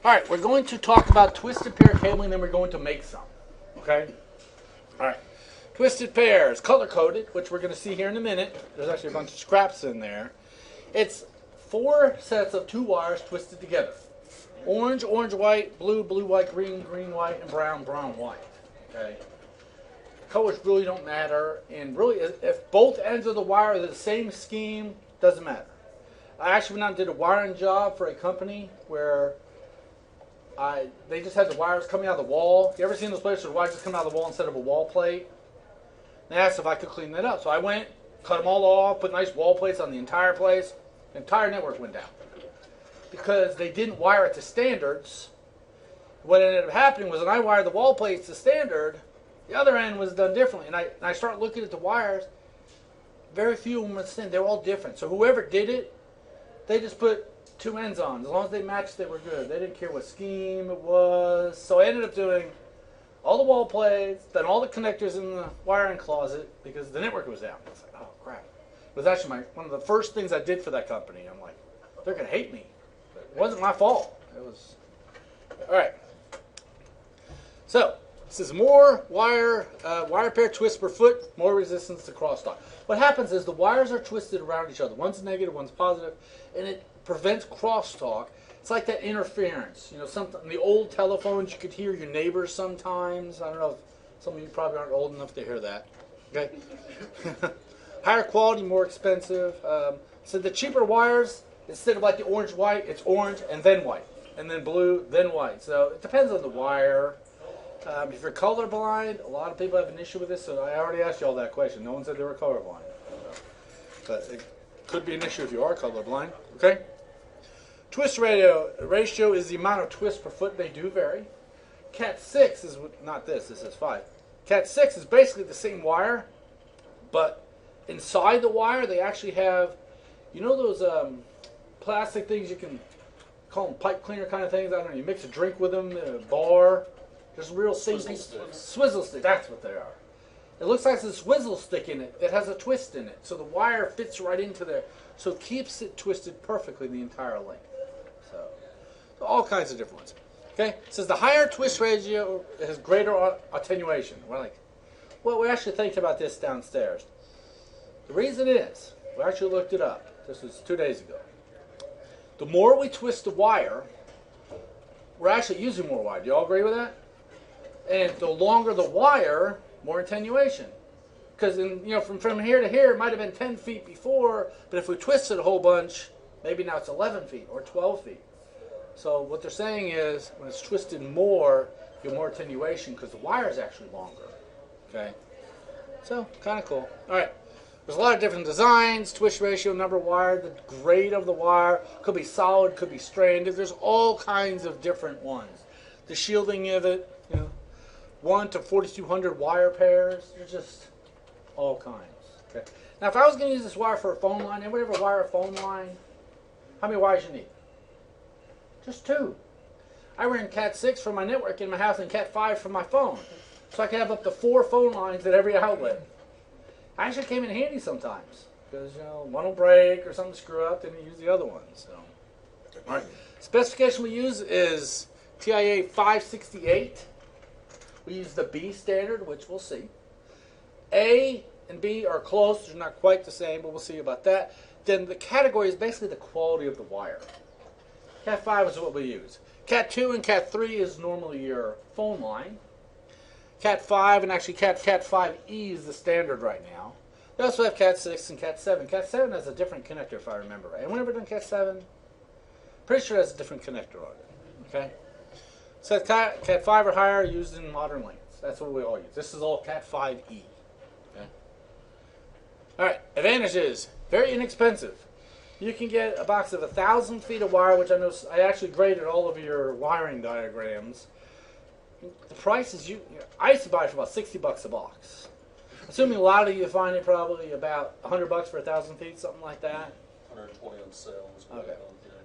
All right, we're going to talk about twisted pair cabling, then we're going to make some. Okay? All right. Twisted pairs, color-coded, which we're going to see here in a minute. There's actually a bunch of scraps in there. It's 4 sets of 2 wires twisted together. Orange, orange, white, blue, blue, white, green, green, white, and brown, brown, white. Okay? Colors really don't matter, and really, if both ends of the wire are the same scheme, doesn't matter. I actually went out and did a wiring job for a company where they just had the wires coming out of the wall. You ever seen those places where the wires just come out of the wall instead of a wall plate? They asked if I could clean that up. So I went, cut them all off, put nice wall plates on the entire place. The entire network went down. Because they didn't wire it to standards. What ended up happening was when I wired the wall plates to standard, the other end was done differently. And I started looking at the wires. Very few of them were the same. They were all different. So whoever did it, they just put 2 ends on. As long as they matched, they were good. They didn't care what scheme it was. So I ended up doing all the wall plates, then all the connectors in the wiring closet because the network was down. I was like, oh crap. It was actually one of the first things I did for that company. I'm like, they're going to hate me. But it wasn't my fault. It was. All right. So this is more wire pair twist per foot, more resistance to crosstalk. What happens is the wires are twisted around each other. One's negative, one's positive, and it prevents crosstalk. It's like that interference. You know, something the old telephones, you could hear your neighbors sometimes. I don't know if some of you probably aren't old enough to hear that. Okay. Higher quality, more expensive. So the cheaper wires, instead of like the orange white, it's orange and then white, and then blue, then white. So it depends on the wire. If you're colorblind, a lot of people have an issue with this. So I already asked you all that question. No one said they were colorblind, but it could be an issue if you are colorblind. Okay. Twist ratio is the amount of twists per foot. They do vary. Cat 6 is not this. This is 5. Cat 6 is basically the same wire, but inside the wire they actually have, you know those plastic things you can call them pipe cleaner kind of things. I don't know. You mix a drink with them, a bar. There's real safety swizzle stick. That's what they are. It looks like there's a swizzle stick in it that has a twist in it, so the wire fits right into there, so it keeps it twisted perfectly the entire length. So all kinds of different ones. Okay, it says the higher twist ratio has greater attenuation. We're like, well, we actually think about this downstairs. The reason is, we actually looked it up. This was 2 days ago. The more we twist the wire, we're actually using more wire. Do you all agree with that? And the longer the wire, more attenuation. Because from here to here, it might have been 10 feet before, but if we twisted a whole bunch, maybe now it's 11 feet or 12 feet. So what they're saying is, when it's twisted more, you get more attenuation because the wire is actually longer. Okay? So, kind of cool. All right. There's a lot of different designs, twist ratio, number of wire, the grade of the wire. Could be solid, could be stranded. There's all kinds of different ones. The shielding of it, 1 to 4,200 wire pairs. There's just all kinds. Okay. Now, if I was going to use this wire for a phone line, anybody ever wire a phone line? How many wires you need? Just 2. I ran Cat 6 for my network in my house and Cat 5 for my phone. So I could have up to 4 phone lines at every outlet. Actually came in handy sometimes. Because, one will break or something screw up, then you use the other one. So, all right. Specification we use is TIA 568. We use the B standard, which we'll see. A and B are close. They're not quite the same, but we'll see about that. Then the category is basically the quality of the wire. Cat 5 is what we use. Cat 2 and Cat 3 is normally your phone line. Cat 5 and actually Cat 5E is the standard right now. They also have Cat 6 and Cat 7. Cat 7 has a different connector if I remember right. Anyone ever done Cat 7? Pretty sure it has a different connector on it. Okay? So Cat 5 or higher used in modern lanes. That's what we all use. This is all Cat 5E. Okay? All right. Advantages. Very inexpensive. You can get a box of 1,000 feet of wire, which I actually graded all of your wiring diagrams. The price is I used to buy it for about $60 a box. Assuming a lot of you find it probably about $100 for 1,000 feet, something like that. 120 on sale. Okay.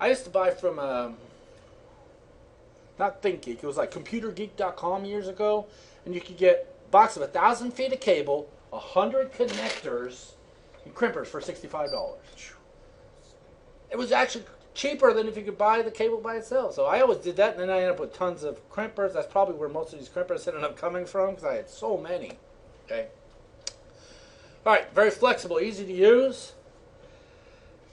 I used to buy from not ThinkGeek. It was like ComputerGeek.com years ago, and you could get a box of 1,000 feet of cable, 100 connectors, and crimpers for $65. It was actually cheaper than if you could buy the cable by itself. So I always did that, and then I ended up with tons of crimpers. That's probably where most of these crimpers ended up coming from, because I had so many. Okay. All right, very flexible, easy to use.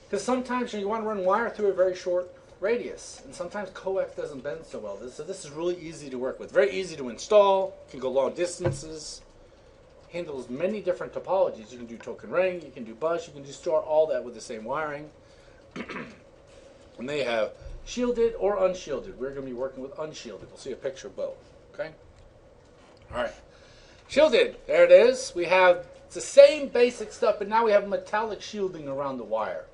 Because sometimes you want to run wire through a very short radius, and sometimes coax doesn't bend so well. So this is really easy to work with. Very easy to install. Can go long distances. Handles many different topologies. You can do token ring, you can do bus, you can just store all that with the same wiring. And they have shielded or unshielded. We're going to be working with unshielded. We'll see a picture of both. Okay? All right. Shielded. There it is. We have the same basic stuff, but now we have metallic shielding around the wire.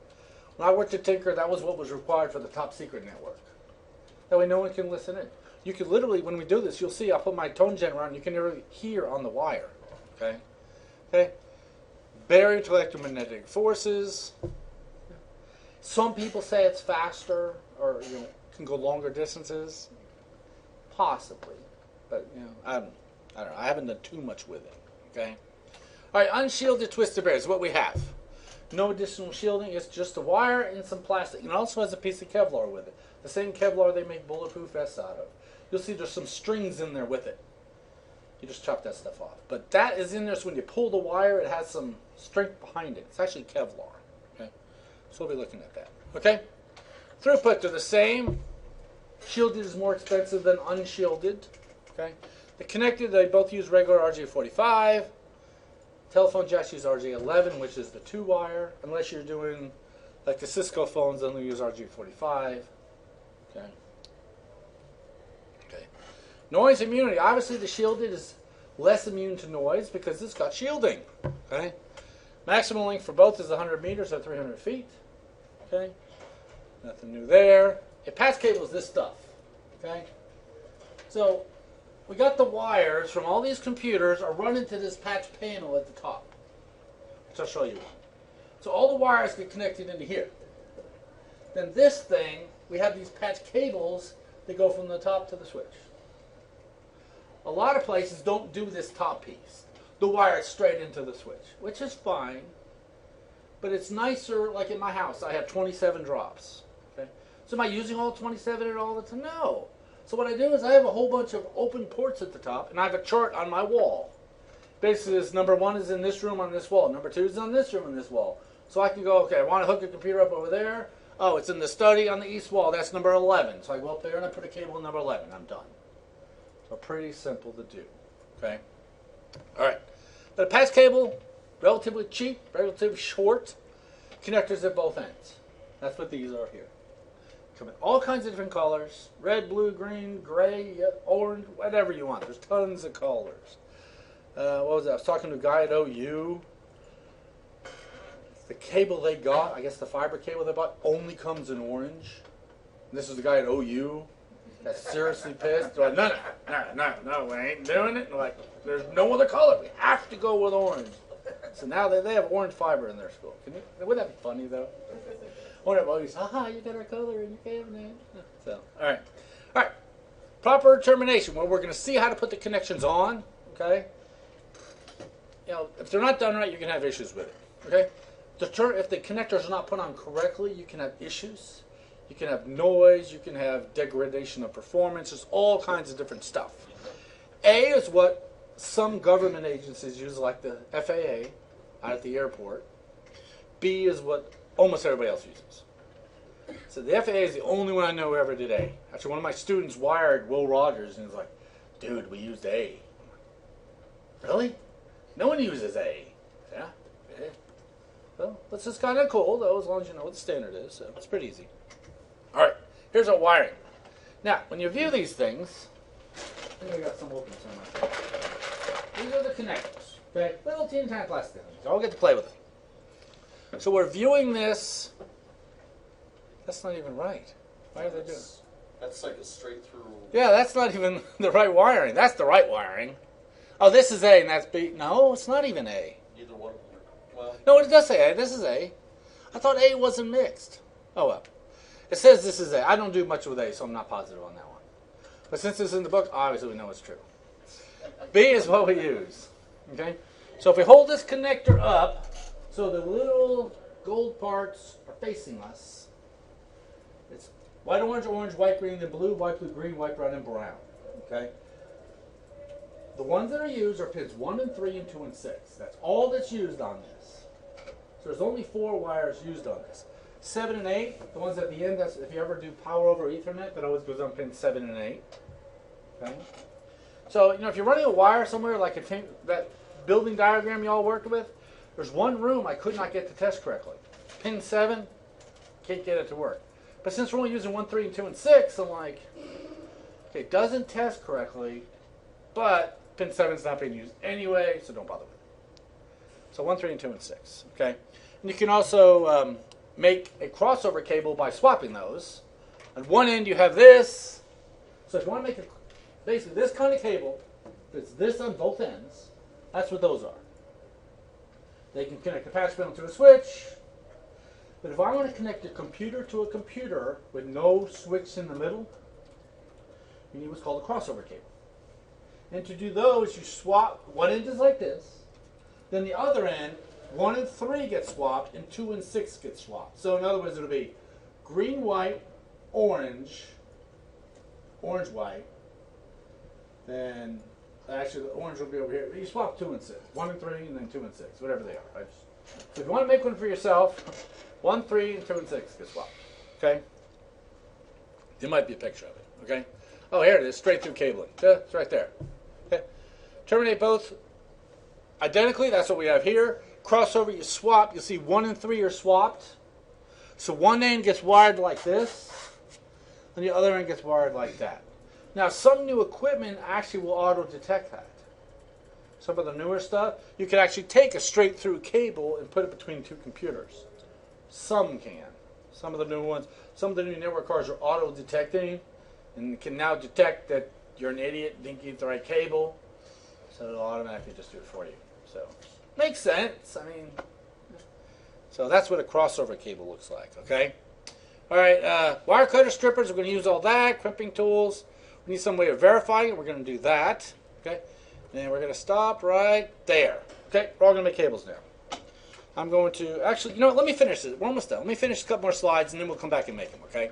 When I worked at Tinker, that was what was required for the top secret network. That way no one can listen in. You can literally, when we do this, you'll see I'll put my tone generator on. You can really hear on the wire. Okay? Okay? Barrier to electromagnetic forces. Some people say it's faster, or can go longer distances. Possibly, but I don't know. I haven't done too much with it. Okay. All right, unshielded twisted barrier is what we have. No additional shielding. It's just a wire and some plastic. And it also has a piece of Kevlar with it. The same Kevlar they make bulletproof vests out of. You'll see there's some strings in there with it. You just chop that stuff off. But that is in there, so when you pull the wire, it has some strength behind it. It's actually Kevlar. Okay. So we'll be looking at that. Okay? Throughput, they're the same. Shielded is more expensive than unshielded. Okay? The connected, they both use regular RJ45. Telephone jacks use RJ11, which is the 2-wire. Unless you're doing, like the Cisco phones, then they use RJ45. Okay? Okay. Noise immunity. Obviously, the shielded is less immune to noise because it's got shielding. Okay? Maximum length for both is 100 meters or 300 feet. Okay? Nothing new there. A patch cable is this stuff. Okay? So, we got the wires from all these computers are running to this patch panel at the top, which I'll show you. So all the wires get connected into here. Then this thing, we have these patch cables that go from the top to the switch. A lot of places don't do this top piece. The wire is straight into the switch, which is fine. But it's nicer, like in my house, I have 27 drops. Okay? So am I using all 27 at all the time? No. So what I do is I have a whole bunch of open ports at the top, and I have a chart on my wall. Basically, this number 1 is in this room on this wall. Number 2 is on this room on this wall. So I can go, okay, I want to hook a computer up over there. Oh, it's in the study on the east wall. That's number 11. So I go up there and I put a cable in number 11. I'm done. So pretty simple to do. Okay? All right. But a patch cable, relatively cheap, relatively short. Connectors at both ends. That's what these are here. Come in all kinds of different colors. Red, blue, green, gray, orange, whatever you want. There's tons of colors. What was that? I was talking to a guy at OU. The cable they got, I guess the fiber cable they bought, only comes in orange. And this is the guy at OU that's seriously pissed. They're like, no, we ain't doing it. And like, there's no other color. We have to go with orange. So now they have orange fiber in their school. Wouldn't that be funny, though? One of them always, you got our color in your cabinet. So, all right. Proper termination. Well, we're going to see how to put the connections on. Okay. If they're not done right, you can have issues with it. Okay. If the connectors are not put on correctly, you can have issues. You can have noise. You can have degradation of performance. There's all kinds of different stuff. A is what some government agencies use, like the FAA out at the airport. B is what almost everybody else uses. So the FAA is the only one I know who ever did A. Actually, one of my students wired Will Rogers, and he was like, dude, we used A. Really? No one uses A. Yeah. Well, this is kind of cool, though, as long as you know what the standard is. So it's pretty easy. All right, here's our wiring. Now, when you view these things, I think I got some open somewhere. These are the connectors. Okay, little teeny tiny plastic things. I'll get to play with them. So we're viewing this. That's not even right. Why are they doing? That's like a straight through. Yeah, that's not even the right wiring. That's the right wiring. Oh, this is A and that's B. No, it's not even A. Either one. Well. No, it does say A. This is A. I thought A wasn't mixed. Oh well. It says this is A. I don't do much with A, so I'm not positive on that one. But since it's in the book, obviously we know it's true. B is what we use. Okay? So if we hold this connector up, so the little gold parts are facing us, White, orange, orange, white, green, then blue, white, blue, green, white, brown, and brown. Okay? The ones that are used are pins 1 and 3 and 2 and 6. That's all that's used on this. So there's only 4 wires used on this. 7 and 8, the ones at the end, that's if you ever do power over Ethernet, that always goes on pin 7 and 8. Okay? So, you know, if you're running a wire somewhere, like that building diagram you all worked with, there's one room I could not get to test correctly. Pin 7, can't get it to work. But since we're only using 1, 3, and 2, and 6, I'm like, okay, it doesn't test correctly, but pin 7 is not being used anyway, so don't bother with it. So 1, 3, and 2, and 6. Okay? And you can also make a crossover cable by swapping those. On one end you have this. So if you want to make basically this kind of cable, it's this on both ends, that's what those are. They can connect a patch panel to a switch. But if I want to connect a computer to a computer with no switch in the middle, you need what's called a crossover cable. And to do those, you swap, one end is like this, then the other end, 1 and 3 get swapped, and 2 and 6 get swapped. So in other words, it'll be green, white, orange, orange, white, then actually the orange will be over here. You swap 2 and 6, 1 and 3, and then 2 and 6, whatever they are. Right? So if you want to make one for yourself, 1, 3, and 2 and 6 get swapped. Okay? There might be a picture of it. Okay? Oh, here it is, straight through cabling. It's right there. Okay? Terminate both identically. That's what we have here. Crossover, you swap. You'll see 1 and 3 are swapped. So one end gets wired like this, and the other end gets wired like that. Now, some new equipment actually will auto-detect that. Some of the newer stuff, you can actually take a straight-through cable and put it between 2 computers. Some can. Some of the new ones, some of the new network cards are auto-detecting, and can now detect that you're an idiot, didn't get the right cable, so it'll automatically just do it for you. So, makes sense. I mean, so that's what a crossover cable looks like, okay? All right, wire cutter strippers, we're going to use all that, crimping tools. We need some way of verifying it. We're going to do that, okay? And we're going to stop right there. Okay, we're all going to make cables now. I'm going to, actually, you know what, let me finish this. We're almost done. Let me finish a couple more slides, and then we'll come back and make them, okay?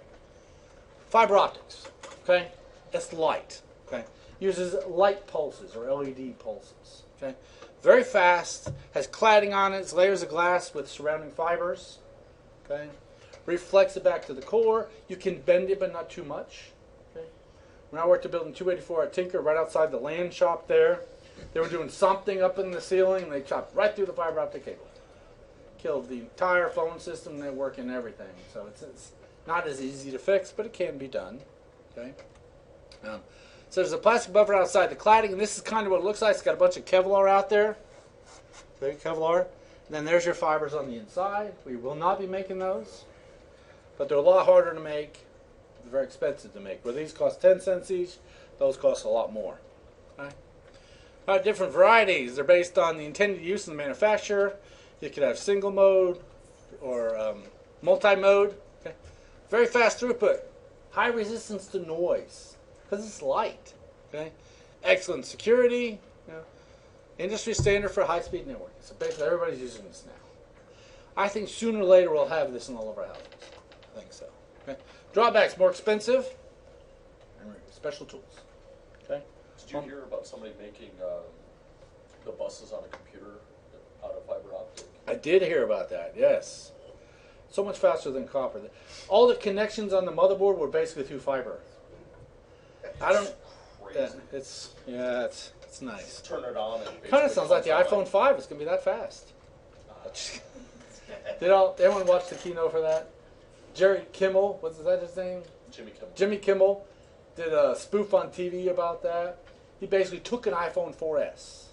Fiber optics, okay? It's light, okay? Uses light pulses or LED pulses, okay? Very fast, has cladding on it, it's layers of glass with surrounding fibers, okay? Reflects it back to the core. You can bend it, but not too much, okay? When I worked at building 284 at Tinker, right outside the land shop there, they were doing something up in the ceiling, and they chopped right through the fiber optic cable. Killed the entire phone system, network, and everything. So it's not as easy to fix, but it can be done. Okay. So there's a plastic buffer outside the cladding, and this is kind of what it looks like. It's got a bunch of Kevlar out there. Okay, Kevlar. And then there's your fibers on the inside. We will not be making those, but they're a lot harder to make. They're very expensive to make. Where these cost 10 cents each, those cost a lot more. Okay. All right, different varieties. They're based on the intended use of the manufacturer. You could have single mode or multi-mode. Okay. Very fast throughput. High resistance to noise because it's light. Okay. Excellent security. You know. Industry standard for high-speed networking. So basically everybody's using this now. I think sooner or later we'll have this in all of our houses. I think so. Okay. Drawbacks, more expensive. And special tools. Okay. Did you hear about somebody making the buses on a computer out of fiber optic? I did hear about that, yes. So much faster than copper. All the connections on the motherboard were basically through fiber. I don't. Crazy. It's nice. Turn it on and Kind of sounds like the iPhone 5 is going to be that fast. Did everyone watch the keynote for that? Jerry Kimmel, what's that his name? Jimmy Kimmel. Jimmy Kimmel did a spoof on TV about that. He basically took an iPhone 4S,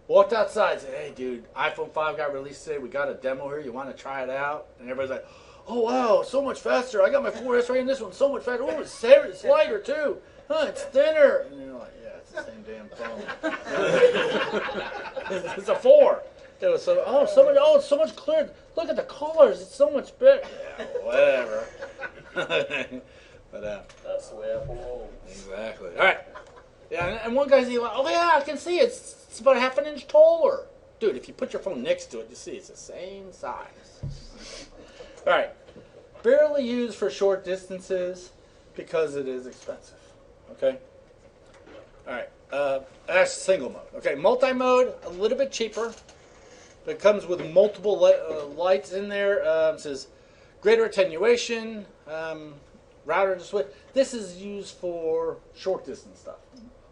walked outside, and said, "Hey, dude, iPhone 5 got released today. We got a demo here. You want to try it out?" And everybody's like, "Oh, wow, so much faster. I got my 4S right in this one. So much faster. Oh, it's lighter, too. Huh, it's thinner." And you're like, "Yeah, it's the same damn phone." It's a 4. It was it's so much clearer. Look at the colors. It's so much better. Yeah, whatever. But that's the way Apple rolls. Exactly. All right. Yeah, and one guy's like, "Oh yeah, I can see it. It's about half an inch taller." Dude, if you put your phone next to it, you see it's the same size. All right. Barely used for short distances. because it is expensive. Okay? All right. That's single mode. Okay, multi-mode, a little bit cheaper. But it comes with multiple lights in there. It says greater attenuation, router to switch. This is used for short distance stuff,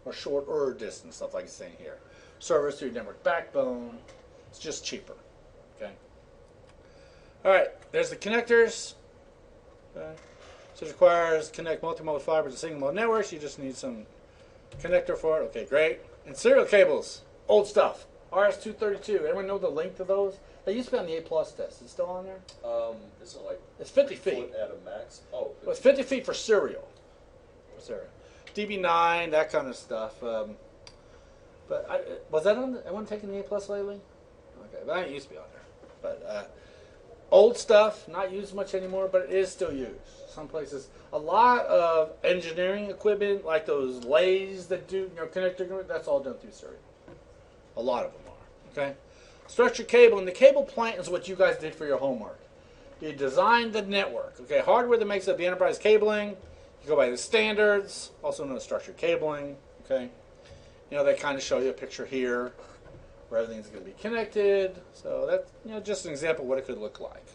or shorter distance stuff, like it's saying here. Service through network backbone. It's just cheaper. Okay. All right. There's the connectors. Okay. So it requires connect multimode fiber to single mode networks. You just need some connector for it. Okay, great. And serial cables, old stuff. RS-232. Everyone know the length of those? They used to be on the A+ test. Is it still on there? Is it like It's 50 feet. foot at a max? Oh, Well, it's 50 feet for serial. DB9, that kind of stuff. But was that on? Anyone taking the A+ lately? Okay, but that used to be on there. But old stuff, not used much anymore, but it is still used. Some places, a lot of engineering equipment, like those lathes that do connector, that's all done through serial. A lot of them are. Okay. Structured cable, and the cable plant is what you guys did for your homework. You designed the network. Okay, hardware that makes up the enterprise cabling. You go by the standards, also known as structured cabling. Okay, they kind of show you a picture here where everything's going to be connected. So that's just an example of what it could look like.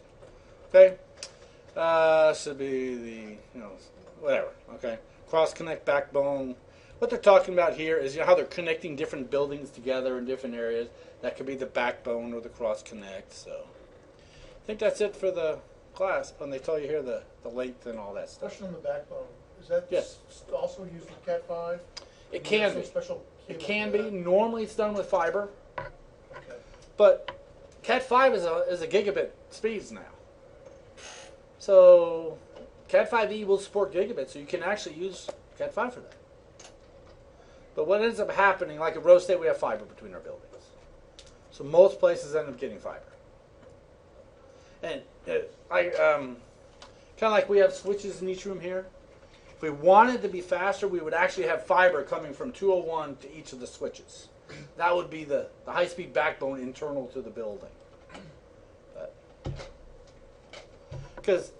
Okay, should be the whatever. Okay, cross connect backbone. What they're talking about here is how they're connecting different buildings together in different areas. That could be the backbone or the cross connect. So I think that's it for the class. And they tell you here the length and all that stuff. Question on the backbone. Is that also used with Cat5? It can be. Special It can be. Normally it's done with fiber. Okay. But Cat5 is a gigabit speeds now. So Cat5e will support gigabit, so you can actually use Cat5 for that. But what ends up happening, like at Rose State, we have fiber between our buildings. So most places end up getting fiber. And kind of like we have switches in each room here. If we wanted to be faster, we would actually have fiber coming from 201 to each of the switches. That would be the high-speed backbone internal to the building. Because,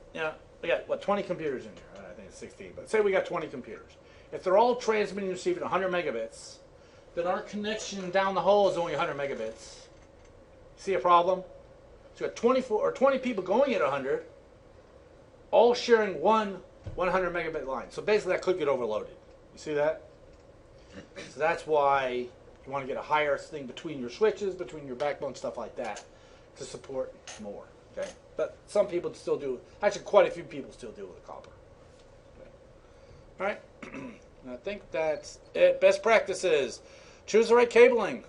we got, 20 computers in here. I think it's 16. But say we got 20 computers. If they're all transmitting and receiving 100 megabits, then our connection down the hall is only 100 megabits. See a problem? So you got 20 people going at 100, all sharing one 100 megabit line. So basically that could get overloaded. You see that? So that's why you want to get a higher thing between your switches, between your backbone, stuff like that, to support more. Okay? But some people still do, actually quite a few people still deal with copper. Okay. All right? I think that's it. Best practices. Choose the right cabling.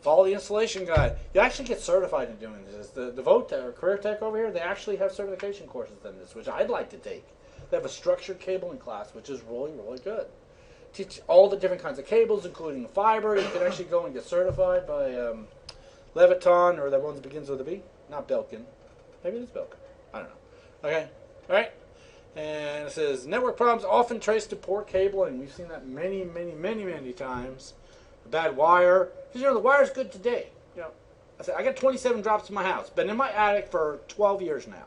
Follow the installation guide. You actually get certified in doing this. The Vote or Career Tech over here, they actually have certification courses in this, which I'd like to take. They have a structured cabling class, which is really, really good. Teach all the different kinds of cables, including fiber. You can actually go and get certified by Leviton, or that one that begins with a B. Not Belkin. Maybe it is Belkin. I don't know. Okay. All right. And it says, network problems often traced to poor cabling. We've seen that many, many, many, many times. A bad wire. Because, the wire's good today. I got 27 drops in my house. Been in my attic for 12 years now.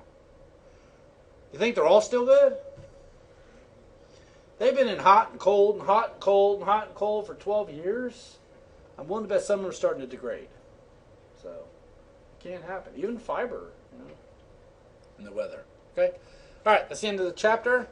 You think they're all still good? They've been in hot and cold and hot and cold and hot and cold for 12 years. I'm willing to bet some of them are starting to degrade. So, it can't happen. Even fiber, in the weather. Okay? All right, that's the end of the chapter.